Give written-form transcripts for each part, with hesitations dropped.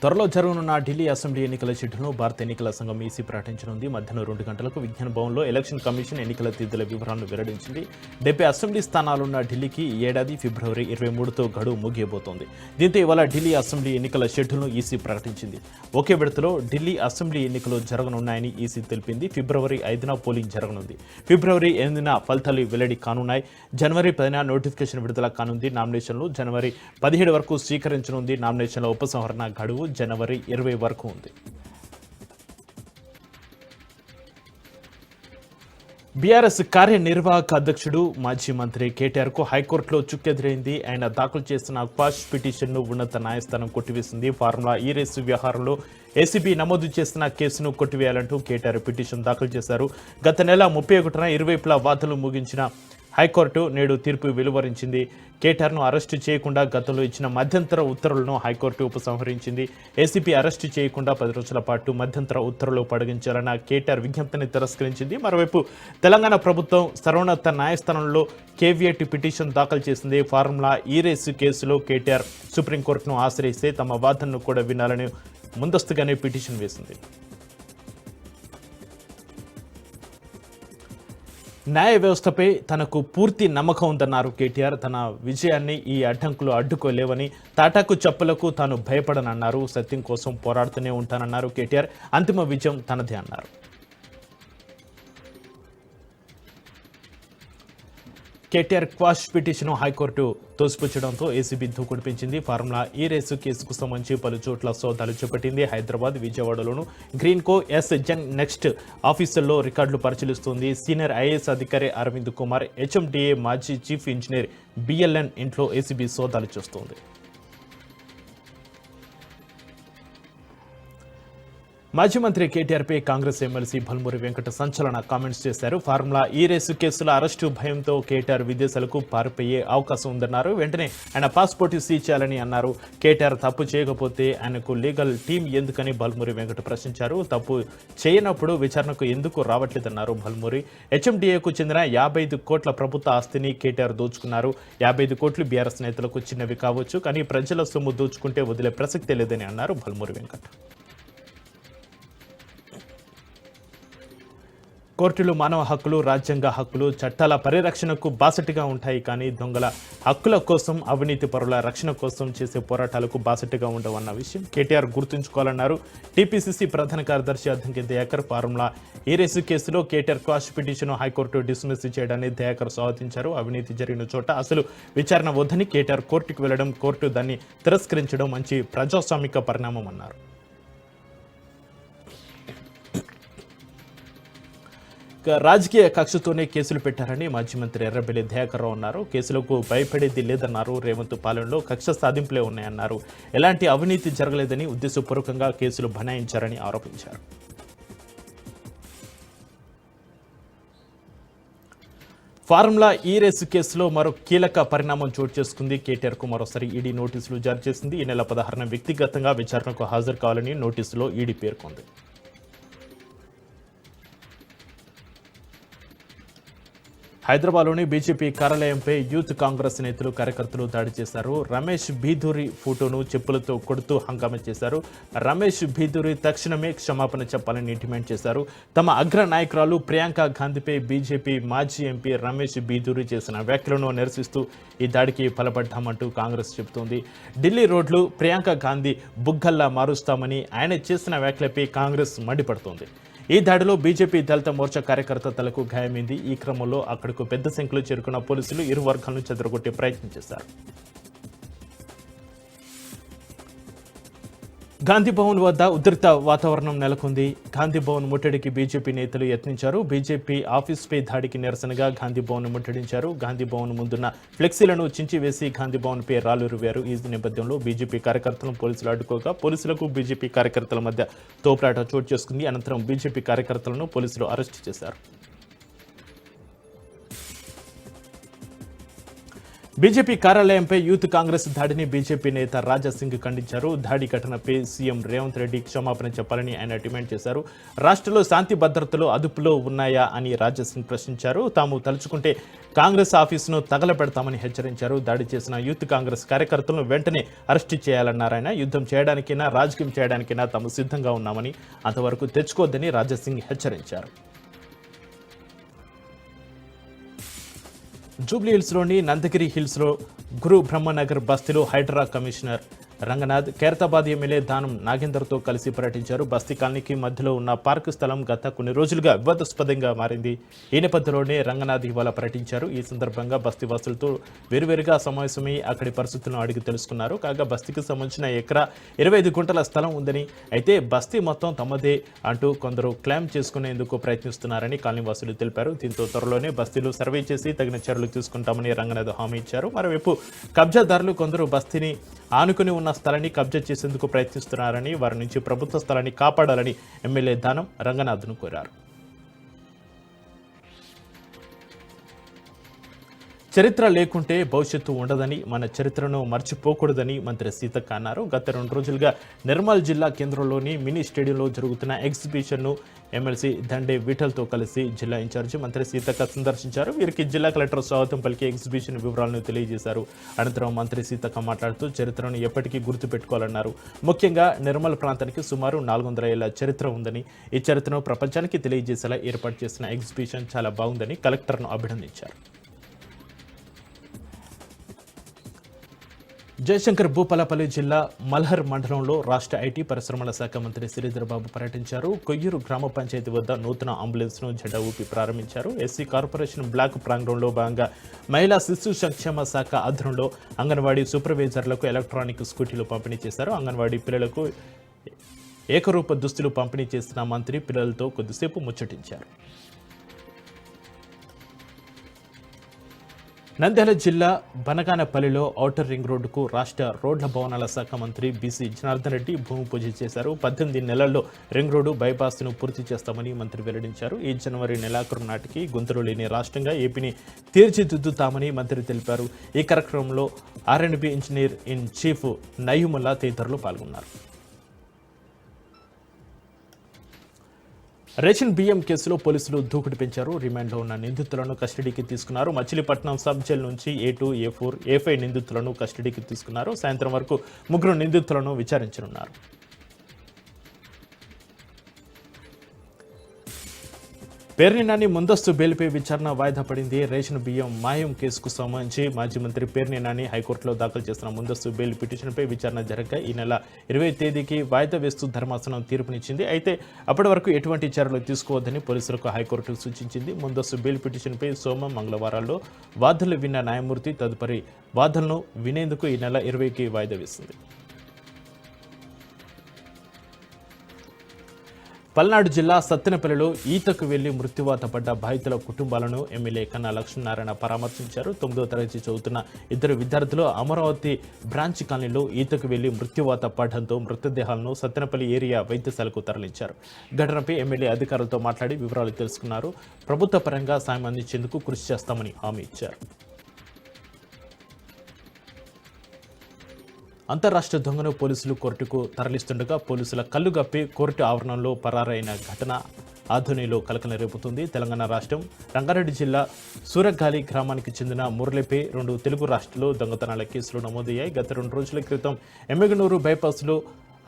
త్వరలో జరగనున్న ఢిల్లీ అసెంబ్లీ ఎన్నికల షెడ్యూల్ను భారత ఎన్నికల సంఘం ఈసీ ప్రకటించనుంది. మధ్యాహ్నం 2 గంటలకు విజ్ఞాన భవన్లో ఎలక్షన్ కమిషన్ ఎన్నికల తేదీల వివరాలను వెల్లడించింది. 70 అసెంబ్లీ స్థానాలున్న ఢిల్లీకి ఈ ఏడాది ఫిబ్రవరి 23తో గడువు ముగియబోతోంది. దీంతో ఇవాళ ఢిల్లీ అసెంబ్లీ ఎన్నికల షెడ్యూల్ను ఈసీ ప్రకటించింది. ఒకే విడతలో ఢిల్లీ అసెంబ్లీ ఎన్నికలు జరగనున్నాయని ఈసీ తెలిపింది. ఫిబ్రవరి 5న పోలింగ్ జరగనుంది. ఫిబ్రవరి 8న ఫలితాలు వెల్లడి కానున్నాయి. జనవరి 10న నోటిఫికేషన్ విడుదల కానుంది. నామినేషన్లు జనవరి 17 వరకు స్వీకరించనుంది. నామినేషన్ల ఉపసంహరణ గడువు జనవరి 20 వరకు ఉంది. బీఆర్ఎస్ కార్యనిర్వాహక అధ్యక్షుడు మాజీ మంత్రి కేటీఆర్కు హైకోర్టులో చుక్కెదురైంది. ఆయన దాఖలు చేసిన క్వాష్ పిటిషన్ను ఉన్నత న్యాయస్థానం కొట్టివేసింది. ఫార్ములా ఈ రేసు వ్యవహారంలో ఏసీబీ నమోదు చేసిన కేసును కొట్టివేయాలంటూ కేటీఆర్ పిటిషన్ దాఖలు చేశారు. గత నెల 31న ఇరువైపులా వాదనలు ముగించిన హైకోర్టు నేడు తీర్పు వెలువరించింది. కేటీఆర్ను అరెస్టు చేయకుండా గతంలో ఇచ్చిన మధ్యంతర ఉత్తర్వులను హైకోర్టు ఉపసంహరించింది. ఏసీపీ అరెస్టు చేయకుండా 10 రోజుల పాటు మధ్యంతర ఉత్తర్వులు పొడిగించాలన్న కేటీఆర్ విజ్ఞప్తిని తిరస్కరించింది. మరోవైపు తెలంగాణ ప్రభుత్వం సర్వోన్నత న్యాయస్థానంలో కేవియట్ పిటిషన్ దాఖలు చేసింది. ఫార్ములా ఈ రేసు కేసులో కేటీఆర్ సుప్రీంకోర్టును ఆశ్రయిస్తే తమ వాదనను కూడా వినాలని ముందస్తుగానే పిటిషన్ వేసింది. న్యాయ వ్యవస్థపై తనకు పూర్తి నమ్మకం ఉందన్నారు కేటీఆర్. తన విజయాన్ని ఈ అడ్డంకులు అడ్డుకోలేవని, తాటాకు చెప్పులకు తాను భయపడనన్నారు. సత్యం కోసం పోరాడుతూనే ఉంటానన్నారు కేటీఆర్. అంతిమ విజయం తనదే అన్నారు. కేటీఆర్ క్వాష్ పిటిషన్ హైకోర్టు తోసిపుచ్చడంతో ఏసీబీ దూకుడు పెంచింది. ఫార్ములా ఈ రేసు కేసుకు సంబంధించి పలు చోట్ల సోదాలు చేపట్టింది. హైదరాబాద్, విజయవాడలోను గ్రీన్కో ఎస్ జంగ్ నెక్స్ట్ ఆఫీసుల్లో రికార్డులు పరిశీలిస్తోంది. సీనియర్ ఐఏఎస్ అధికారి అరవింద్ కుమార్, హెచ్ఎండిఏ మాజీ చీఫ్ ఇంజనీర్ బిఎల్ఎన్ ఇంట్లో ఏసీబీ సోదాలు చేస్తోంది. మాజీ మంత్రి కేటీఆర్పై కాంగ్రెస్ ఎమ్మెల్సీ భల్మూరి వెంకట సంచలన కామెంట్స్ చేశారు. ఫార్ములా ఈ రేసు కేసుల అరెస్టు భయంతో కేటీఆర్ విదేశాలకు పారిపోయే అవకాశం ఉందన్నారు. వెంటనే ఆయన పాస్పోర్ట్ సీజ్ చేయాలని అన్నారు. కేటీఆర్ తప్పు చేయకపోతే ఆయనకు లీగల్ టీం ఎందుకని భల్మూరి వెంకట ప్రశ్నించారు. తప్పు చేయనప్పుడు విచారణకు ఎందుకు రావట్లేదన్నారు భల్మూరి. హెచ్ఎండిఏకు చెందిన 55 కోట్ల ప్రభుత్వ ఆస్తిని కేటీఆర్ దోచుకున్నారు. 55 కోట్లు బీఆర్ఎస్ నేతలకు చిన్నవి కావచ్చు, కానీ ప్రజల సొమ్ము దోచుకుంటే వదిలే ప్రసక్తే లేదని అన్నారు భల్మూరి వెంకట. కోర్టులు మానవ హక్కులు, రాజ్యాంగ హక్కులు, చట్టాల పరిరక్షణకు బాసటిగా ఉంటాయి, కానీ దొంగల హక్కుల కోసం, అవినీతి పరుల రక్షణ కోసం చేసే పోరాటాలకు బాసటిగా ఉండవన్న విషయం కేటీఆర్ గుర్తుంచుకోవాలన్నారు. టీపీసీసీ ప్రధాన కార్యదర్శి అద్దంకి దయాకర్ ఫార్ములా ఈ రేసు కేసులో KTR quash petition high court dismiss చేయడాన్ని దయాకర్ స్వాగతించారు. అవినీతి జరిగిన చోట అసలు విచారణ వద్దని కేటీఆర్ కోర్టుకు వెళ్లడం, కోర్టు దాన్ని తిరస్కరించడం మంచి ప్రజాస్వామిక పరిణామం అన్నారు. రాజకీయ కక్షతోనే కేసులు పెట్టారని మాజీ మంత్రి ఎర్రబెల్లి దయాకర్ రావు అన్నారు. కేసులకు భయపడేది లేదన్నారు. రేవంత్ పాలనలో కక్ష సాధింపులే ఉన్నాయన్నారు. ఎలాంటి అవినీతి జరగలేదని ఉద్దేశపూర్వకంగా కేసులు బనాయించారని ఆరోపించారు. ఫార్ములా ఈ రేసు కేసులో మరో కీలక పరిణామం చోటు చేసుకుంది. కేటీఆర్కు మరోసారి ఈడీ నోటీసులు జారీ చేసింది. ఈ నెల 16న వ్యక్తిగతంగా విచారణకు హాజరు కావాలని నోటీసులో ఈడీ పేర్కొంది. హైదరాబాద్లోని బీజేపీ కార్యాలయంపై యూత్ కాంగ్రెస్ నేతలు, కార్యకర్తలు దాడి చేశారు. రమేష్ బీదూరి ఫోటోను చెప్పులతో కొడుతూ హంగామా చేశారు. రమేష్ బీదూరి తక్షణమే క్షమాపణ చెప్పాలని డిమాండ్ చేశారు. తమ అగ్ర నాయకురాలు ప్రియాంక గాంధీపై బీజేపీ మాజీ ఎంపీ రమేష్ బీదూరి చేసిన వ్యాఖ్యలను నిరసిస్తూ ఈ దాడికి పాల్పడ్డామంటూ కాంగ్రెస్ చెబుతోంది. ఢిల్లీ రోడ్లు ప్రియాంక గాంధీ బుగ్గల్లా మారుస్తామని ఆయన చేసిన వ్యాఖ్యలపై కాంగ్రెస్ మండిపడుతోంది. ఈ దాడిలో బీజేపీ దళిత మోర్చా కార్యకర్త తలకు గాయమైంది. ఈ క్రమంలో అక్కడకు పెద్ద సంఖ్యలో చేరుకున్న పోలీసులు ఇరు వర్గాలను చెదరగొట్టే ప్రయత్నం చేశారు. గాంధీభవన్ వద్ద ఉద్రిక్త వాతావరణం నెలకొంది. గాంధీభవన్ ముట్టడికి బీజేపీ నేతలు యత్నించారు. బీజేపీ ఆఫీస్పై దాడికి నిరసనగా గాంధీభవన్ ముట్టడించారు. గాంధీభవన్ ముందున్న ఫ్లెక్సీలను చించివేసి గాంధీభవన్పై రాళ్లురువారు. ఈ నేపథ్యంలో బీజేపీ కార్యకర్తలను పోలీసులు అడ్డుకోగా పోలీసులకు బీజేపీ కార్యకర్తల మధ్య తోపులాట చోటు చేసుకుంది. అనంతరం బీజేపీ కార్యకర్తలను పోలీసులు అరెస్టు చేశారు. బీజేపీ కార్యాలయంపై యూత్ కాంగ్రెస్ దాడిని బీజేపీ నేత రాజా సింగ్ ఖండించారు. దాడి ఘటనపై సీఎం రేవంత్ రెడ్డి క్షమాపణ చెప్పాలని ఆయన డిమాండ్ చేశారు. రాష్ట్రంలో శాంతి భద్రతలు అదుపులో ఉన్నాయా అని రాజా సింగ్ ప్రశ్నించారు. తాము తలుచుకుంటే కాంగ్రెస్ ఆఫీసును తగలబెడతామని హెచ్చరించారు. దాడి చేసిన యూత్ కాంగ్రెస్ కార్యకర్తలను వెంటనే అరెస్టు చేయాలన్నారాయన. యుద్ధం చేయడానికైనా రాజకీయం చేయడానికైనా తాము సిద్ధంగా ఉన్నామని, అంతవరకు తెచ్చుకోవద్దని రాజా సింగ్ హెచ్చరించారు. జూబ్లీ హిల్స్లోని నందగిరి హిల్స్లో గురు బ్రహ్మనగర్ బస్తీలో హైడ్రా కమిషనర్ రంగనాథ్, ఖైరతాబాద్ ఎమ్మెల్యే దానం నాగేందర్తో కలిసి పర్యటించారు. బస్తీ కాలనీకి మధ్యలో ఉన్న పార్కు స్థలం గత కొన్ని రోజులుగా వివాదాస్పదంగా మారింది. ఈ నేపథ్యంలోనే రంగనాథ్ ఇవాళ పర్యటించారు. ఈ సందర్భంగా బస్తీ వాసులతో వేరువేరుగా సమావేశమై అక్కడి పరిస్థితులను అడిగి తెలుసుకున్నారు. కాగా బస్తీకి సంబంధించిన ఎకరా 25 గుంటల స్థలం ఉందని, అయితే బస్తీ మొత్తం తమదే అంటూ కొందరు క్లెయిమ్ చేసుకునేందుకు ప్రయత్నిస్తున్నారని కాలనీవాసులు తెలిపారు. దీంతో త్వరలోనే బస్తీలో సర్వే చేసి తగిన చర్యలు తీసుకుంటామని రంగనాథ్ హామీ ఇచ్చారు. మరోవైపు కబ్జాదారులు కొందరు బస్తీని ఆనుకుని ఉన్న స్థలాన్ని కబ్జా చేసేందుకు ప్రయత్నిస్తున్నారని, వారి నుంచి ప్రభుత్వ స్థలాన్ని కాపాడాలని ఎమ్మెల్యే దానం రంగనాథ్ను కోరారు. చరిత్ర లేకుంటే భవిష్యత్తు ఉండదని, మన చరిత్రను మర్చిపోకూడదని మంత్రి సీతక్క అన్నారు. గత 2 రోజులుగా నిర్మల్ జిల్లా కేంద్రంలోని మినీ స్టేడియంలో జరుగుతున్న ఎగ్జిబిషన్ను ఎమ్మెల్సీ దండే విఠల్తో కలిసి జిల్లా ఇన్ఛార్జి మంత్రి సీతక్క సందర్శించారు. వీరికి జిల్లా కలెక్టర్ స్వాగతం పలికి ఎగ్జిబిషన్ వివరాలను తెలియజేశారు. అనంతరం మంత్రి సీతక్క మాట్లాడుతూ చరిత్రను ఎప్పటికీ గుర్తుపెట్టుకోవాలన్నారు. ముఖ్యంగా నిర్మల్ ప్రాంతానికి సుమారు 400 ఏళ్ల చరిత్ర ఉందని, ఈ చరిత్రను ప్రపంచానికి తెలియజేసేలా ఏర్పాటు చేసిన ఎగ్జిబిషన్ చాలా బాగుందని కలెక్టర్ను అభినందించారు. జయశంకర్ భూపాలపల్లి జిల్లా మల్హర్ మండలంలో రాష్ట్ర ఐటీ పరిశ్రమల శాఖ మంత్రి శ్రీధర్ బాబు పర్యటించారు. కొయ్యూరు గ్రామ పంచాయతీ వద్ద నూతన అంబులెన్స్ను జెండా ఊపి ప్రారంభించారు. ఎస్సీ కార్పొరేషన్ బ్లాక్ ప్రాంగణంలో భాగంగా మహిళా శిశు సంక్షేమ శాఖ ఆధ్వర్యంలో అంగన్వాడీ సూపర్వైజర్లకు ఎలక్ట్రానిక్ స్కూటీలు పంపిణీ చేశారు. అంగన్వాడీ పిల్లలకు ఏకరూప దుస్తులు పంపిణీ చేసిన మంత్రి పిల్లలతో కొద్దిసేపు ముచ్చటించారు. నంద్యాల జిల్లా బనగానపల్లిలో ఔటర్ రింగ్ రోడ్డుకు రాష్ట్ర రోడ్ల భవనాల శాఖ మంత్రి బీసీ జనార్దన్ రెడ్డి భూమి పూజ చేశారు. 18 నెలల్లో రింగ్ రోడ్డు బైపాస్ను పూర్తి చేస్తామని మంత్రి వెల్లడించారు. ఈ జనవరి నెలాఖరు నాటికి గుంతలు లేని రాష్ట్రంగా ఏపీని తీర్చిదిద్దుతామని మంత్రి తెలిపారు. ఈ కార్యక్రమంలో ఆర్ఎండ్బి ఇంజనీర్ ఇన్ చీఫ్ నయూముల్లా తదితరులు పాల్గొన్నారు. రేషన్ బియ్యం కేసులో పోలీసులు దూకుడు పెంచారు. రిమాండ్లో ఉన్న నిందితులను కస్టడీకి తీసుకున్నారు. మచిలీపట్నం సబ్ జైలు నుంచి A2, A4, A5 నిందితులను కస్టడీకి తీసుకున్నారు. సాయంత్రం వరకు 3 నిందితులను విచారించనున్నారు. పేర్ని నాని ముందస్తు బెయిల్పై విచారణ వాయిదా పడింది. రేషన్ బియ్యం మాయం కేసుకు సంబంధించి మాజీ మంత్రి పేర్ని నాని హైకోర్టులో దాఖలు చేసిన ముందస్తు బెయిల్ పిటిషన్పై విచారణ జరగగా ఈ నెల 20 తేదీకి వాయిదా వేస్తూ ధర్మాసనం తీర్పునిచ్చింది. అయితే అప్పటి వరకు ఎటువంటి చర్యలు తీసుకోవద్దని పోలీసులకు హైకోర్టు సూచించింది. ముందస్తు బెయిల్ పిటిషన్పై సోమ, మంగళవారాల్లో వాదనలు విన్న న్యాయమూర్తి తదుపరి వాదనలు వినేందుకు ఈ నెల 20కి వాయిదా వేసింది. పల్నాడు జిల్లా సత్తెనపల్లిలో ఈతకు వెళ్లి మృత్యువాత పడ్డ బాధితుల కుటుంబాలను ఎమ్మెల్యే కన్నా లక్ష్మీనారాయణ పరామర్శించారు. 9వ తరగతి చదువుతున్న 2 విద్యార్థులు అమరావతి బ్రాంచ్ కాలనీలో ఈతకు వెళ్లి మృత్యువాత పడడంతో మృతదేహాలను సత్తెనపల్లి ఏరియా వైద్యశాలకు తరలించారు. ఘటనపై ఎమ్మెల్యే అధికారులతో మాట్లాడి వివరాలు తెలుసుకున్నారు. ప్రభుత్వ పరంగా సాయం అందించేందుకు కృషి చేస్తామని హామీ ఇచ్చారు. అంతర్రాష్ట్ర దొంగను పోలీసులు కోర్టుకు తరలిస్తుండగా పోలీసుల కళ్ళుగప్పి కోర్టు ఆవరణంలో పరారైన ఘటన ఆధునిలో కలకలం రేపుతుంది. తెలంగాణ రాష్ట్రం రంగారెడ్డి జిల్లా సూరగాలి గ్రామానికి చెందిన మురళిపై 2 తెలుగు రాష్ట్రాల్లో దొంగతనాల కేసులు నమోదయ్యాయి. గత 2 రోజుల క్రితం ఎమ్మెగనూరు బైపాస్లో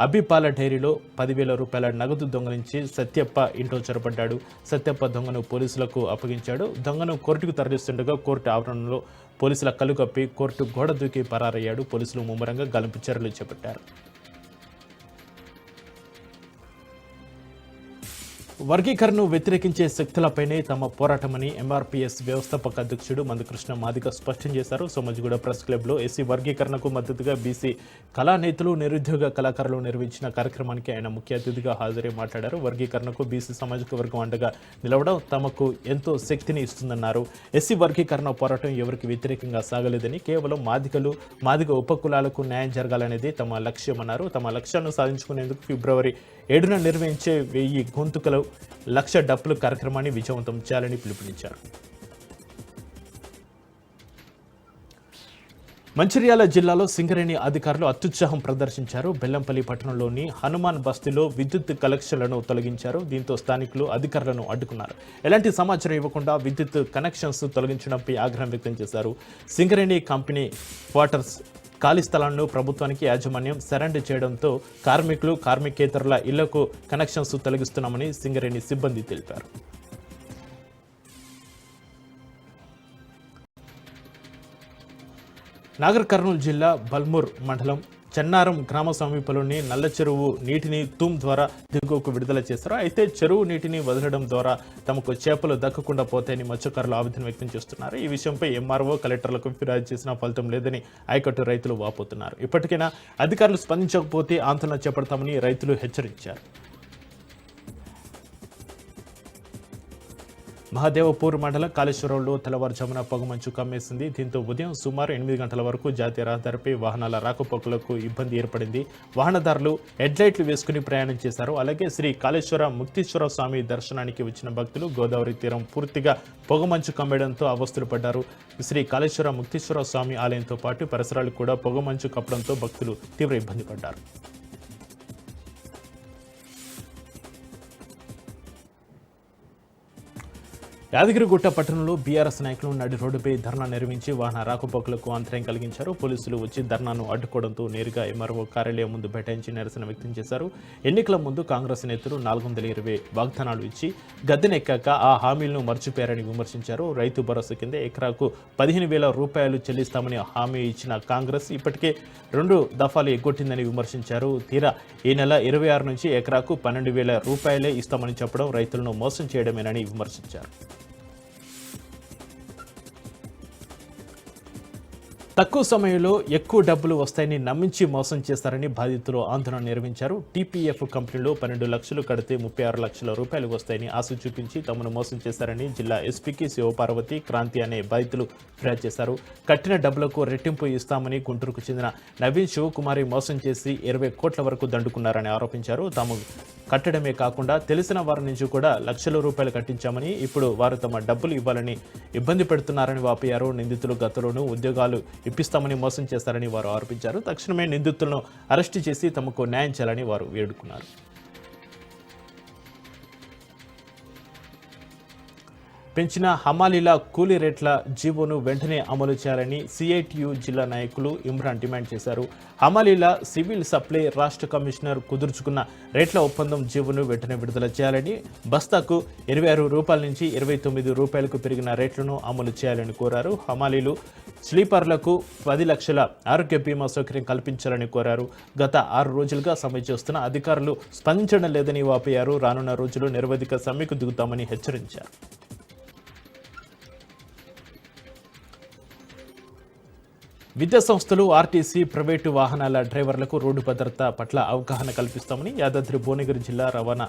అబ్బిపాల డైరీలో 10,000 రూపాయల నగదు దొంగలించి సత్యప్ప ఇంట్లో చొరబడ్డాడు. సత్యప్ప దొంగను పోలీసులకు అప్పగించాడు. దొంగను కోర్టుకు తరలిస్తుండగా కోర్టు ఆవరణలో పోలీసుల కళ్ళుగప్పి కోర్టు గోడ దూకి పరారయ్యాడు. పోలీసులు ముమ్మరంగా గాలింపు చర్యలు చేపట్టారు. వర్గీకరణను వ్యతిరేకించే శక్తులపైనే తమ పోరాటమని ఎంఆర్పీఎస్ వ్యవస్థాపక అధ్యక్షుడు మందకృష్ణ మాదిగ స్పష్టం చేశారు. సోమజిగూడ ప్రెస్ క్లబ్లో ఎస్సీ వర్గీకరణకు మద్దతుగా బీసీ కళానేతలు, నిరుద్యోగ కళాకారులు నిర్వహించిన కార్యక్రమానికి ఆయన ముఖ్య అతిథిగా హాజరై మాట్లాడారు. వర్గీకరణకు బీసీ సామాజిక వర్గం అండగా నిలవడం తమకు ఎంతో శక్తిని ఇస్తుందన్నారు. ఎస్సీ వర్గీకరణ పోరాటం ఎవరికి వ్యతిరేకంగా సాగలేదని, కేవలం మాదిగ ఉపకులాలకు న్యాయం జరగాలనేది తమ లక్ష్యమన్నారు. తమ లక్ష్యాన్ని సాధించుకునేందుకు ఫిబ్రవరి 7న నిర్వహించే 1000 గొంతుకలు 1,00,000 డప్పులు కార్యక్రమాన్ని విజయవంతం చేయాలని పిలుపునిచ్చారు. మంచిర్యాల జిల్లాలో సింగరేణి అధికారులు అత్యుత్సాహం ప్రదర్శించారు. బెల్లంపల్లి పట్టణంలోని హనుమాన్ బస్తీలో విద్యుత్ కనెక్షన్లను తొలగించారు. దీంతో స్థానికులు అధికారులను అడ్డుకున్నారు. ఎలాంటి సమాచారం ఇవ్వకుండా విద్యుత్ కనెక్షన్స్ తొలగించడంపై ఆగ్రహం వ్యక్తం చేశారు. సింగరేణి కంపెనీ క్వార్టర్స్ ఖాళీ స్థలాలను ప్రభుత్వానికి యాజమాన్యం సరెండర్ చేయడంతో కార్మికులు కార్మికేతరుల ఇళ్లకు కనెక్షన్స్ తొలగిస్తున్నామని సింగరేణి సిబ్బంది తెలిపారు. నాగర్ కర్నూలు జిల్లా బల్మూర్ మండలం చెన్నారం గ్రామ సమీపంలోని నల్ల చెరువు నీటిని తూమ్ ద్వారా దిగువకు విడుదల చేశారు. అయితే చెరువు నీటిని వదలడం ద్వారా తమకు చేపలు దక్కకుండా పోతాయని మత్స్యకారులు ఆవేదన వ్యక్తం చేస్తున్నారు. ఈ విషయంపై ఎంఆర్ఓ కలెక్టర్లకు ఫిర్యాదు చేసినా ఫలితం లేదని ఆయకట్టు రైతులు వాపోతున్నారు. ఇప్పటికైనా అధికారులు స్పందించకపోతే ఆందోళన చేపడతామని రైతులు హెచ్చరించారు. మహాదేవపూర్ మండలం కాళేశ్వరంలో తెల్లవారుజామున పొగమంచు కమ్మేసింది. దీంతో ఉదయం సుమారు 8 గంటల వరకు జాతీయ రహదారిపై వాహనాల రాకపోకలకు ఇబ్బంది ఏర్పడింది. వాహనదారులు హెడ్లైట్లు వేసుకుని ప్రయాణం చేశారు. అలాగే శ్రీ కాళేశ్వర ముక్తీశ్వర స్వామి దర్శనానికి వచ్చిన భక్తులు గోదావరి తీరం పూర్తిగా పొగమంచు కమ్మేయడంతో అవస్థలు పడ్డారు. శ్రీ కాళేశ్వర ముక్తీశ్వర స్వామి ఆలయంతో పాటు పరిసరాలు కూడా పొగమంచు కప్పడంతో భక్తులు తీవ్ర ఇబ్బంది పడ్డారు. యాదగిరిగుట్ట పట్టణంలో బీఆర్ఎస్ నాయకులు నడి రోడ్డుపై ధర్నా నిర్వహించి వాహన రాకపోకలకు అంతరాయం కలిగించారు. పోలీసులు వచ్చి ధర్నాను అడ్డుకోవడంతో నేరుగా ఎంఆర్ఓ కార్యాలయం ముందు బైఠాయించి నిరసన వ్యక్తం చేశారు. ఎన్నికల ముందు కాంగ్రెస్ నేతలు 420 వాగ్దానాలు ఇచ్చి గద్దెనెక్కాక ఆ హామీలను మర్చిపోయారని విమర్శించారు. రైతు భరోసా కింద ఎకరాకు 15,000 రూపాయలు చెల్లిస్తామని హామీ ఇచ్చిన కాంగ్రెస్ ఇప్పటికే 2 దఫాలు ఎగ్గొట్టిందని విమర్శించారు. తీరా ఈ నెల 26 నుంచి ఎకరాకు 12,000 రూపాయలే ఇస్తామని చెప్పడం రైతులను మోసం చేయడమేనని విమర్శించారు. తక్కువ సమయంలో ఎక్కువ డబ్బులు వస్తాయని నమ్మించి మోసం చేస్తారని బాధితులు ఆందోళన నిర్వహించారు. టీపీఎఫ్ కంపెనీలో 12 లక్షలు కడితే 36 లక్షల రూపాయలు వస్తాయని ఆశ చూపించి తమను మోసం చేశారని జిల్లా ఎస్పీకి శివపార్వతి క్రాంతి అనే బాధితులు ఫిర్యాదు చేశారు. కట్టిన డబ్బులకు రెట్టింపు ఇస్తామని గుంటూరుకు చెందిన నవీన్ శివకుమారి మోసం చేసి 20 కోట్ల వరకు దండుకున్నారని ఆరోపించారు. తాము కట్టడమే కాకుండా తెలిసిన వారి నుంచి కూడా లక్షల రూపాయలు కట్టించామని, ఇప్పుడు వారు తమ డబ్బులు ఇవ్వాలని ఇబ్బంది పెడుతున్నారని వాపోయారు. నిందితులు గతంలోనూ ఉద్యోగాలు ఇప్పిస్తామని మోసం చేస్తారని వారు ఆరోపించారు. తక్షణమే నిందితులను అరెస్టు చేసి తమకు న్యాయం చేయాలని వారు వేడుకున్నారు. పెంచిన హమాలీల కూలీ రేట్ల జీవోను వెంటనే అమలు చేయాలని సిఐటియు జిల్లా నాయకులు ఇమ్రాన్ డిమాండ్ చేశారు. హమాలీల సివిల్ సప్లై రాష్ట్ర కమిషనర్ కుదుర్చుకున్న రేట్ల ఒప్పందం జీవోను వెంటనే విడుదల చేయాలని, బస్తాకు 26 రూపాయల నుంచి 29 రూపాయలకు పెరిగిన రేట్లను అమలు చేయాలని కోరారు. హమాలీలు స్లీపర్లకు 10 లక్షల ఆరోగ్య బీమా సౌకర్యం కల్పించాలని కోరారు. గత 6 రోజులుగా సమ్మె చేస్తున్న అధికారులు స్పందించడం లేదని వాపోయారు. రానున్న రోజుల్లో నిరవధిక సమ్మెకు దిగుతామని హెచ్చరించారు. విద్యా సంస్థలు, ఆర్టీసీ, ప్రైవేటు వాహనాల డ్రైవర్లకు రోడ్డు భద్రత పట్ల అవగాహన కల్పిస్తామని యాదాద్రి భువనగిరి జిల్లా రవాణా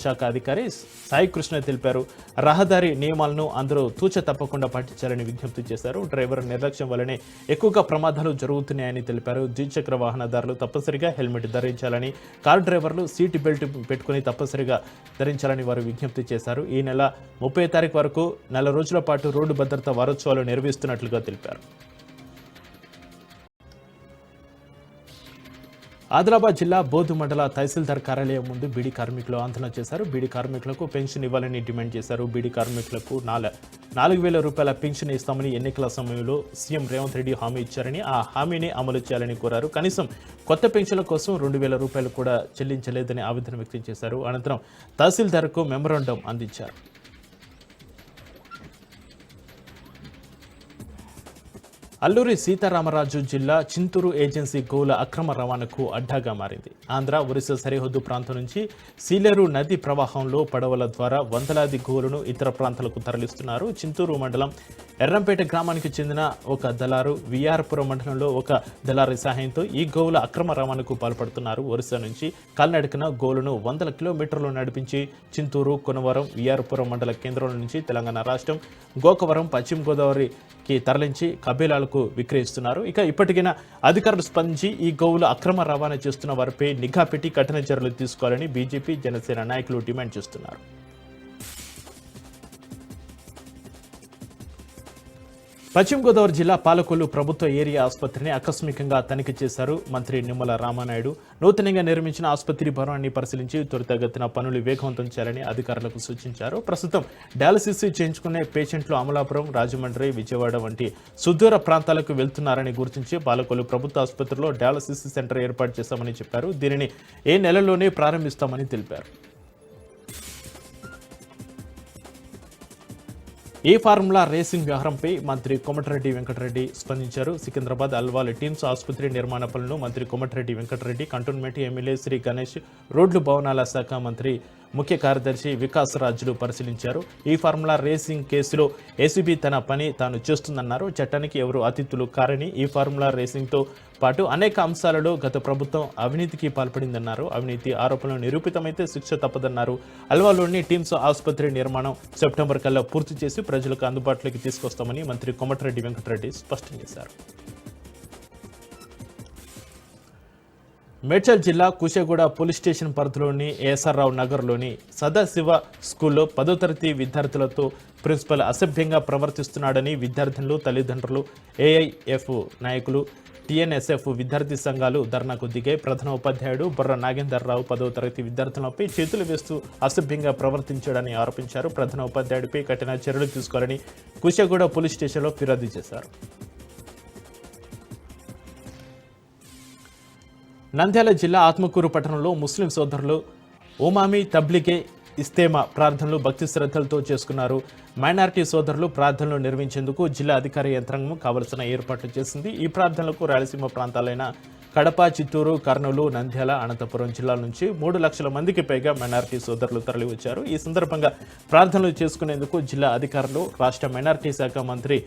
శాఖ అధికారి సాయి కృష్ణ తెలిపారు. రహదారి నియమాలను అందరూ తూచ తప్పకుండా పాటించాలని విజ్ఞప్తి చేశారు. డ్రైవర్ నిర్లక్ష్యం వల్లనే ఎక్కువగా ప్రమాదాలు జరుగుతున్నాయని తెలిపారు. ద్విచక్ర వాహనదారులు తప్పనిసరిగా హెల్మెట్ ధరించాలని, కారు డ్రైవర్లు సీట్ బెల్ట్ పెట్టుకుని తప్పనిసరిగా ధరించాలని వారు విజ్ఞప్తి చేశారు. ఈ నెల 30వ తారీఖు వరకు 4 రోజుల పాటు రోడ్డు భద్రతా వారోత్సవాలు నిర్వహిస్తున్నట్లుగా తెలిపారు. ఆదిలాబాద్ జిల్లా బోధు మండల తహసీల్దార్ కార్యాలయం ముందు బీడీ కార్మికులు ఆందోళన చేశారు. బీడీ కార్మికులకు పెన్షన్ ఇవ్వాలని డిమాండ్ చేశారు. బీడీ కార్మికులకు 4,000 రూపాయల పెన్షన్ ఇస్తామని ఎన్నికల సమయంలో సీఎం రేవంత్ రెడ్డి హామీ ఇచ్చారని, ఆ హామీని అమలు చేయాలని కోరారు. కనీసం కొత్త పెన్షన్ల కోసం 2,000 రూపాయలు కూడా చెల్లించలేదని ఆవేదన వ్యక్తం చేశారు. అనంతరం తహసీల్దార్కు మెమరాండం అందించారు. అల్లూరి సీతారామరాజు జిల్లా చింతూరు ఏజెన్సీ గోవుల అక్రమ రవాణాకు అడ్డాగా మారింది. ఆంధ్ర, ఒరిస్సా సరిహద్దు ప్రాంతం నుంచి సీలేరు నది ప్రవాహంలో పడవల ద్వారా వందలాది గోవులను ఇతర ప్రాంతాలకు తరలిస్తున్నారు. చింతూరు మండలం ఎర్రంపేట గ్రామానికి చెందిన ఒక దళారు, విఆర్పురం మండలంలో ఒక దళారి సహాయంతో ఈ గోవుల అక్రమ రవాణాకు పాల్పడుతున్నారు. ఒరిస్సా నుంచి కాలినడకన గోవులను 100 కిలోమీటర్లు నడిపించి చింతూరు, కొనవరం, విఆర్పురం మండల కేంద్రం నుంచి తెలంగాణ రాష్ట్రం గోకవరం, పశ్చిమ గోదావరికి తరలించి కబేలాలకు విక్రయిస్తున్నారు. ఇక ఇప్పటికైనా అధికారులు స్పందించి ఈ గోవుల అక్రమ రవాణా చేస్తున్న వారిపై నిఘా పెట్టి కఠిన చర్యలు తీసుకోవాలని బీజేపీ, జనసేన నాయకులు డిమాండ్ చేస్తున్నారు. పశ్చిమ గోదావరి జిల్లా పాలకొల్లు ప్రభుత్వ ఏరియా ఆసుపత్రిని ఆకస్మికంగా తనిఖీ చేశారు మంత్రి నిమ్మల రామానాయుడు. నూతనంగా నిర్మించిన ఆసుపత్రి భవనాన్ని పరిశీలించి త్వరితగతిన పనులు వేగవంతం చేయాలని అధికారులకు సూచించారు. ప్రస్తుతం డయాలసిస్ చేయించుకునే పేషెంట్లు అమలాపురం, రాజమండ్రి, విజయవాడ వంటి సుదూర ప్రాంతాలకు వెళ్తున్నారని గుర్తించి పాలకొల్లు ప్రభుత్వ ఆసుపత్రిలో డయాలసిస్ సెంటర్ ఏర్పాటు చేశామని చెప్పారు. దీనిని ఏ నెలలోనే ప్రారంభిస్తామని తెలిపారు. ఈ ఫార్ములా రేసింగ్ వ్యవహారంపై మంత్రి కోమటిరెడ్డి వెంకటరెడ్డి స్పందించారు. సికింద్రాబాద్ అల్వాల్ టీమ్స్ ఆసుపత్రి నిర్మాణ పనులను మంత్రి కోమటిరెడ్డి వెంకటరెడ్డి, కంటోన్మెంట్ ఎమ్మెల్యే శ్రీ గణేష్, రోడ్లు భవనాల శాఖ మంత్రి ముఖ్య కార్యదర్శి వికాస్ రాజులు పరిశీలించారు. ఈ ఫార్ములా రేసింగ్ కేసులో ఏసీబీ తన పని తాను చేస్తుందన్నారు. చట్టానికి ఎవరు అతిథులు కారని ఈ ఫార్ములా రేసింగ్తో పాటు అనేక అంశాలలో గత ప్రభుత్వం అవినీతికి పాల్పడిందన్నారు. అవినీతి ఆరోపణలు నిరూపితమైతే శిక్ష తప్పదన్నారు. అల్వాలోని టీమ్స్ ఆసుపత్రి నిర్మాణం సెప్టెంబర్ కల్లా పూర్తి చేసి ప్రజలకు అందుబాటులోకి తీసుకొస్తామని మంత్రి కోమటిరెడ్డి వెంకటరెడ్డి స్పష్టం చేశారు. మేడ్చల్ జిల్లా కుషేగూడ పోలీస్ స్టేషన్ పరిధిలోని ఏఎస్ఆర్ రావు నగర్లోని సదాశివ స్కూల్లో 10వ తరగతి విద్యార్థులతో ప్రిన్సిపల్ అసభ్యంగా ప్రవర్తిస్తున్నాడని విద్యార్థులు, తల్లిదండ్రులు, ఏఐఎఫ్ నాయకులు, టీఎన్ఎస్ఎఫ్ విద్యార్థి సంఘాలు ధర్నాకు దిగాయి. ప్రధాన ఉపాధ్యాయుడు బొర్ర నాగేందర్ రావు 10వ తరగతి విద్యార్థులపై చేతులు వేస్తూ అసభ్యంగా ప్రవర్తించాడని ఆరోపించారు. ప్రధాన ఉపాధ్యాయుడిపై కఠిన చర్యలు తీసుకోవాలని కుషేగూడ పోలీస్ స్టేషన్లో ఫిర్యాదు చేశారు. నంద్యాల జిల్లా ఆత్మకూరు పట్టణంలో ముస్లిం సోదరులు ఉమామి తబ్లిగే ఇస్తేమా ప్రార్థనలు భక్తి శ్రద్ధలతో చేసుకున్నారు. మైనారిటీ సోదరులు ప్రార్థనలు నిర్వహించేందుకు జిల్లా అధికార యంత్రాంగం కావలసిన ఏర్పాట్లు చేసింది. ఈ ప్రార్థనలకు రాయలసీమ ప్రాంతాలైన కడప, చిత్తూరు, కర్నూలు, నంద్యాల, అనంతపురం జిల్లాల నుంచి 3 లక్షల మందికి పైగా మైనారిటీ సోదరులు తరలివచ్చారు. ఈ సందర్భంగా ప్రార్థనలు చేసుకునేందుకు జిల్లా అధికారులు, రాష్ట్ర మైనారిటీ శాఖ మంత్రి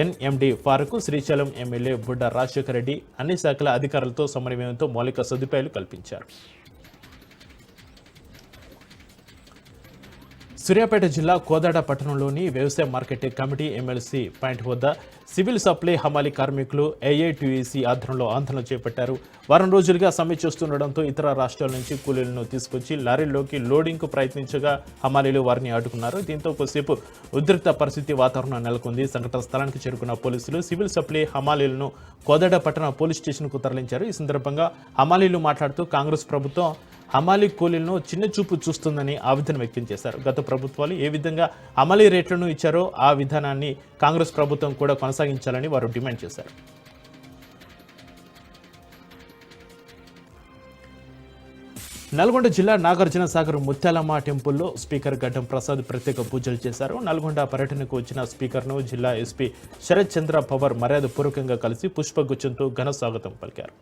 ఎన్ఎండి ఫారూక్, శ్రీశైలం ఎమ్మెల్యే బుడ్డ రాజశేఖర రెడ్డి అన్ని శాఖల అధికారులతో సమన్వయంతో మౌలిక సదుపాయాలు కల్పించారు. సూర్యాపేట జిల్లా కోదాడ పట్టణంలోని వ్యవసాయ మార్కెట్ కమిటీ ఎమ్మెల్సీ పాయింట్ వద్ద సివిల్ సప్లై హమాలీ కార్మికులు ఏఐటీయూసీ ఆధ్వర్యంలో ఆందోళన చేపట్టారు. వారం రోజులుగా సమ్మె చేస్తుండటంతో ఇతర రాష్ట్రాల నుంచి కూలీలను తీసుకొచ్చి లారీల్లోకి లోడింగ్కు ప్రయత్నించగా హమాలీలు వారిని అడ్డుకున్నారు. దీంతో కొద్దిసేపు ఉద్రిక్త పరిస్థితి వాతావరణం నెలకొంది. సంఘటన స్థలానికి చేరుకున్న పోలీసులు సివిల్ సప్లై హమాలీలను కోదాడ పట్టణ పోలీస్ స్టేషన్కు తరలించారు. ఈ సందర్భంగా హమాలీలు మాట్లాడుతూ కాంగ్రెస్ ప్రభుత్వం హమాలీ కూలీలను చిన్న చూపు చూస్తుందని ఆవేదన వ్యక్తం చేశారు. గత ప్రభుత్వాలు ఏ విధంగా హమాలీ రేట్లను ఇచ్చారో ఆ విధానాన్ని కాంగ్రెస్ ప్రభుత్వం కూడా కొనసాగించాలని వారు డిమాండ్ చేశారు. నల్గొండ జిల్లా నాగార్జున సాగర్ ముత్యాలమ్మ టెంపుల్లో స్పీకర్ గడ్డం ప్రసాద్ ప్రత్యేక పూజలు చేశారు. నల్గొండ పర్యటనకు వచ్చిన స్పీకర్ను జిల్లా ఎస్పీ శరత్ చంద్ర పవార్ మర్యాదపూర్వకంగా కలిసి పుష్పగుచ్చంతో ఘన స్వాగతం పలికారు.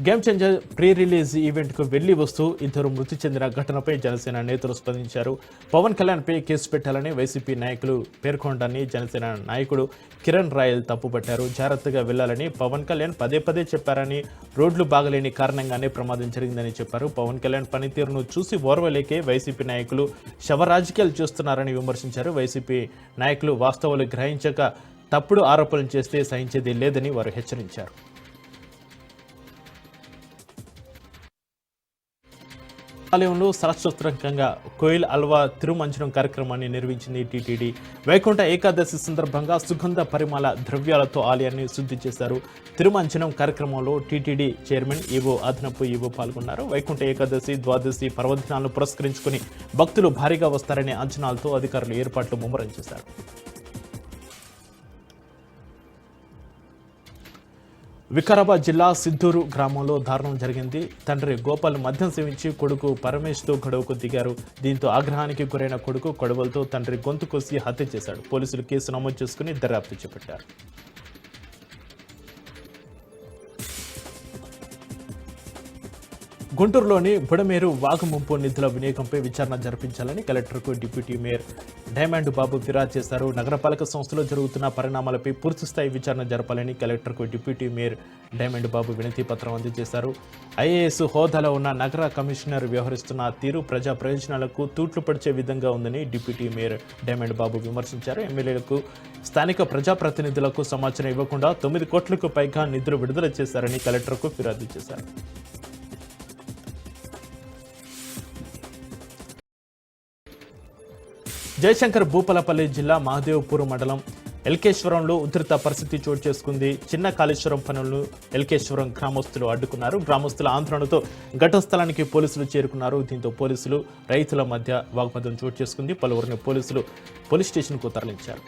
గేమ్ చేంజర్ ప్రీ రిలీజ్ ఈవెంట్కు వెళ్లి వస్తూ ఇద్దరు మృతి చెందిన ఘటనపై జనసేన నేతలు స్పందించారు. పవన్ కళ్యాణ్పై కేసు పెట్టాలని వైసీపీ నాయకులు పేర్కొనడాన్ని జనసేన నాయకుడు కిరణ్ రాయల్ తప్పుపట్టారు. జాగ్రత్తగా వెళ్లాలని పవన్ కళ్యాణ్ పదే పదే చెప్పారని, రోడ్లు బాగలేని కారణంగానే ప్రమాదం జరిగిందని చెప్పారు. పవన్ కళ్యాణ్ పనితీరును చూసి ఓర్వలేకే వైసీపీ నాయకులు శవ రాజకీయాలు చేస్తున్నారని విమర్శించారు. వైసీపీ నాయకులు వాస్తవాలు గ్రహించక తప్పుడు ఆరోపణలు చేస్తే సహించేది లేదని వారు హెచ్చరించారు. ఆలయంలో శాస్త్రోక్తంగా కోయిల్ అల్వా తిరుమంజనం కార్యక్రమాన్ని నిర్వహించింది టీటీడీ. వైకుంఠ ఏకాదశి సందర్భంగా సుగంధ పరిమళ ద్రవ్యాలతో ఆలయాన్ని శుద్ధి చేశారు. తిరుమంజనం కార్యక్రమంలో టీటీడీ చైర్మన్ ఈవో, అదనపు ఈవో పాల్గొన్నారు. వైకుంఠ ఏకాదశి, ద్వాదశి పర్వదినాలను పురస్కరించుకుని భక్తులు భారీగా వస్తారనే అంచనాలతో అధికారులు ఏర్పాట్లు ముమ్మరం చేశారు. వికారాబాద్ జిల్లా సిద్దూరు గ్రామంలో దారుణం జరిగింది. తండ్రి గోపాల్ మద్యం సేవించి కొడుకు పరమేష్తో గొడవకు దిగారు. దీంతో ఆగ్రహానికి గురైన కొడుకు కొడవలతో తండ్రి గొంతు కోసి హత్య చేశాడు. పోలీసులు కేసు నమోదు చేసుకుని దర్యాప్తు చేపట్టారు. గుంటూరులోని బుడమేరు వాగు ముంపు నిధుల వినియోగంపై విచారణ జరిపించాలని కలెక్టర్కు డిప్యూటీ మేయర్ డైమండ్ బాబు ఫిర్యాదు చేశారు. నగరపాలక సంస్థలో జరుగుతున్న పరిణామాలపై పూర్తిస్థాయి విచారణ జరపాలని కలెక్టర్కు డిప్యూటీ మేయర్ డైమండ్ బాబు వినతి పత్రం అందజేశారు. ఐఏఎస్ హోదాలో ఉన్న నగర కమిషనర్ వ్యవహరిస్తున్న తీరు ప్రజా ప్రయోజనాలకు తూట్లు పడిచే విధంగా ఉందని డిప్యూటీ మేయర్ డైమండ్ బాబు విమర్శించారు. ఎమ్మెల్యేలకు, స్థానిక ప్రజాప్రతినిధులకు సమాచారం ఇవ్వకుండా 9 కోట్లకు పైగా నిధులు విడుదల చేశారని కలెక్టర్కు ఫిర్యాదు చేశారు. జయశంకర్ భూపాలపల్లి జిల్లా మహదేవ్పూర్ మండలం ఎల్కేశ్వరంలో ఉధృత పరిస్థితి చోటు చేసుకుంది. చిన్న కాళేశ్వరం పనులను ఎల్కేశ్వరం గ్రామస్తులు అడ్డుకున్నారు. గ్రామస్తుల ఆందోళనతో ఘటన స్థలానికి పోలీసులు చేరుకున్నారు. దీంతో పోలీసులు రైతుల మధ్య వాగ్వాదం చోటు చేసుకుంది. పలువురిని పోలీసులు పోలీస్ స్టేషన్కు తరలించారు.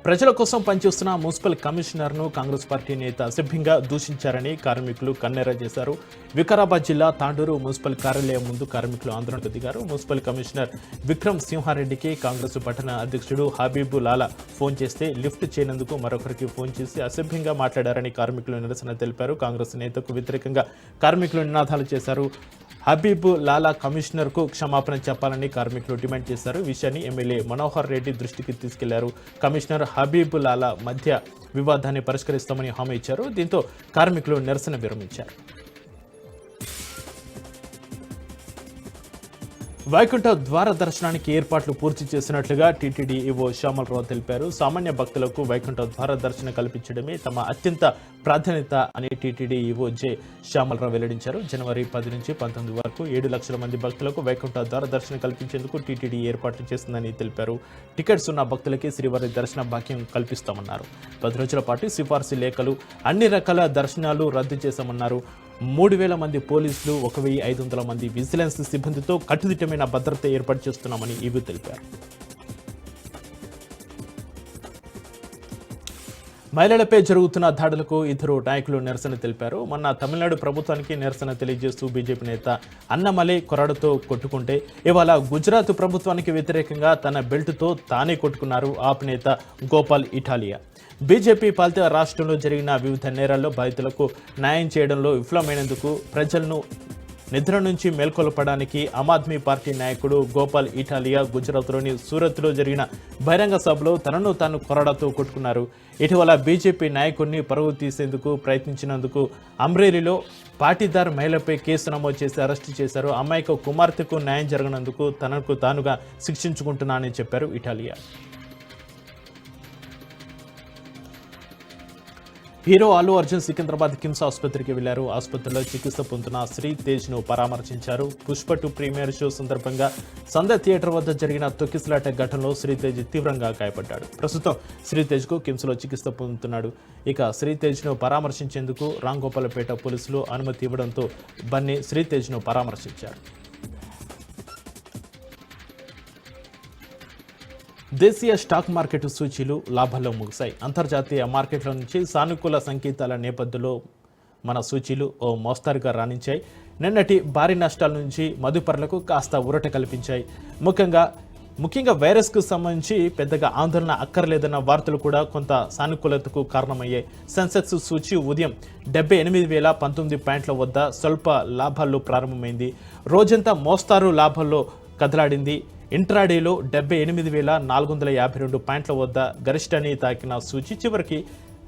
ప్రజల కోసం పనిచేస్తున్న మున్సిపల్ కమిషనర్ను కాంగ్రెస్ పార్టీ నేత అసభ్యంగా దూషించారని కార్మికులు కన్నెర చేశారు. వికారాబాద్ జిల్లా తాండూరు మున్సిపల్ కార్యాలయం ముందు కార్మికులు ఆందోళనకు దిగారు. మున్సిపల్ కమిషనర్ విక్రమ్ సింహారెడ్డికి కాంగ్రెస్ పట్టణ అధ్యక్షుడు హబీబు లాలా ఫోన్ చేస్తే లిఫ్ట్ చేయనందుకు మరొకరికి ఫోన్ చేసి అసభ్యంగా మాట్లాడారని కార్మికులు నిరసన తెలిపారు. కాంగ్రెస్ నేతకు వ్యతిరేకంగా కార్మికులు నినాదాలు చేశారు. హబీబు లాలా కమిషనర్కు క్షమాపణ చెప్పాలని కార్మికులు డిమాండ్ చేశారు. విషయాన్ని ఎమ్మెల్యే మనోహర్ రెడ్డి దృష్టికి తీసుకెళ్లారు. కమిషనర్ హబీబు లాలా మధ్య వివాదాన్ని పరిష్కరిస్తామని హామీ ఇచ్చారు. దీంతో కార్మికులు నిరసన విరమించారు. వైకుంఠ ద్వార దర్శనానికి ఏర్పాట్లు పూర్తి చేసినట్లుగా టీటీడీ ఈవో శ్యామలరావు తెలిపారు. సామాన్య భక్తులకు వైకుంఠ ద్వార దర్శనం కల్పించడమే తమ అత్యంత ప్రాధాన్యత అని టీటీడీ ఈవో జె శ్యామలరావు వెల్లడించారు. జనవరి 10 నుంచి 19 వరకు 7 లక్షల మంది భక్తులకు వైకుంఠ ద్వార దర్శనం కల్పించేందుకు టీటీడీ ఏర్పాట్లు చేస్తుందని తెలిపారు. టికెట్స్ ఉన్న భక్తులకి శ్రీవారి దర్శన భాగ్యం కల్పిస్తామన్నారు. 10 రోజుల పాటు సిఫార్సు లేఖలు, అన్ని రకాల దర్శనాలు రద్దు చేశామన్నారు. 3000 మంది పోలీసులు, 1500 మంది విజిలెన్స్ సిబ్బందితో కట్టుదిట్టమైన భద్రత ఏర్పాటు చేస్తున్నామని ఈవో తెలిపారు. మహిళలపై జరుగుతున్న దాడులకు ఇద్దరు నాయకులు నిరసన తెలిపారు. మొన్న తమిళనాడు ప్రభుత్వానికి నిరసన తెలియజేస్తూ బీజేపీ నేత అన్నమలై కొరడుతో కొట్టుకుంటే ఇవాళ గుజరాత్ ప్రభుత్వానికి వ్యతిరేకంగా తన బెల్టుతో తానే కొట్టుకున్నారు ఆప్ నేత గోపాల్ ఇటాలియా. బీజేపీ పాలిత రాష్ట్రంలో జరిగిన వివిధ నేరాల్లో బాధితులకు న్యాయం చేయడంలో విఫలమైనందుకు ప్రజలను నిద్ర నుంచి మేల్కొల్పడానికి ఆమ్ ఆద్మీ పార్టీ నాయకుడు గోపాల్ ఇటాలియా గుజరాత్లోని సూరత్లో జరిగిన బహిరంగ సభలో తనను తాను కొరడాతో కొట్టుకున్నారు. ఇటీవల బీజేపీ నాయకుడిని పరువు తీసేందుకు ప్రయత్నించినందుకు అమ్రేలీలో పాటీదార్ మహిళపై కేసు నమోదు చేసి అరెస్టు చేశారు. అమ్మాయికి కుమార్తెకు న్యాయం జరగనందుకు తనకు తానుగా శిక్షించుకుంటున్నానని చెప్పారు ఇటాలియా. హీరో అల్లు అర్జున్ సికింద్రాబాద్ కిమ్స్ ఆసుపత్రికి వెళ్లారు. ఆసుపత్రిలో చికిత్స పొందుతున్న శ్రీ తేజ్ను పరామర్శించారు. పుష్ప 2 ప్రీమియర్ షో సందర్భంగా సంధ్య థియేటర్ వద్ద జరిగిన తొక్కిసలాట ఘటనలో శ్రీ తేజ్ తీవ్రంగా గాయపడ్డాడు. ప్రస్తుతం శ్రీ తేజ్కు కిమ్స్లో చికిత్స పొందుతున్నాడు. ఇక శ్రీ తేజ్ను పరామర్శించేందుకు రాంగోపాలపేట పోలీసులు అనుమతి ఇవ్వడంతో బన్నీ శ్రీ తేజ్ను పరామర్శించారు. దేశీయ స్టాక్ మార్కెట్ సూచీలు లాభాల్లో ముగిశాయి. అంతర్జాతీయ మార్కెట్ల నుంచి సానుకూల సంకేతాల నేపథ్యంలో మన సూచీలు ఓ మోస్తరుగా రాణించాయి. నిన్నటి భారీ నష్టాల నుంచి మదుపరులకు కాస్త ఊరట కల్పించాయి. ముఖ్యంగా వైరస్కు సంబంధించి పెద్దగా ఆందోళన అక్కర్లేదన్న వార్తలు కూడా కొంత సానుకూలతకు కారణమయ్యాయి. సెన్సెక్స్ సూచీ ఉదయం 78,019 పాయింట్ల వద్ద స్వల్ప లాభాల్లో ప్రారంభమైంది. రోజంతా మోస్తారు లాభాల్లో కదలాడింది. ఇంట్రాడేలో 78,452 పాయింట్ల వద్ద గరిష్టాన్ని తాకిన సూచి చివరికి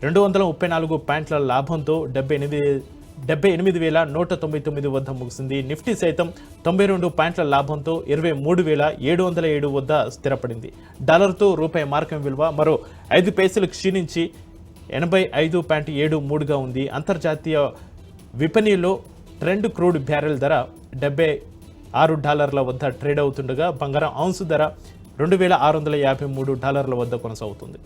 234 పాయింట్ల లాభంతో 78,199 వద్ద ముగిసింది. నిఫ్టీ సైతం 92 పాయింట్ల లాభంతో 23,707 వద్ద స్థిరపడింది. డాలర్తో రూపాయి మార్కం విలువ మరో 5 పైసలు క్షీణించి 85.73గా ఉంది. అంతర్జాతీయ విపణిలో ట్రెండ్ క్రూడ్ బ్యారెల్ ధర $76 వద్ద ట్రేడ్ అవుతుండగా బంగారం ఔన్సు ధర $2,653 వద్ద కొనసాగుతుంది.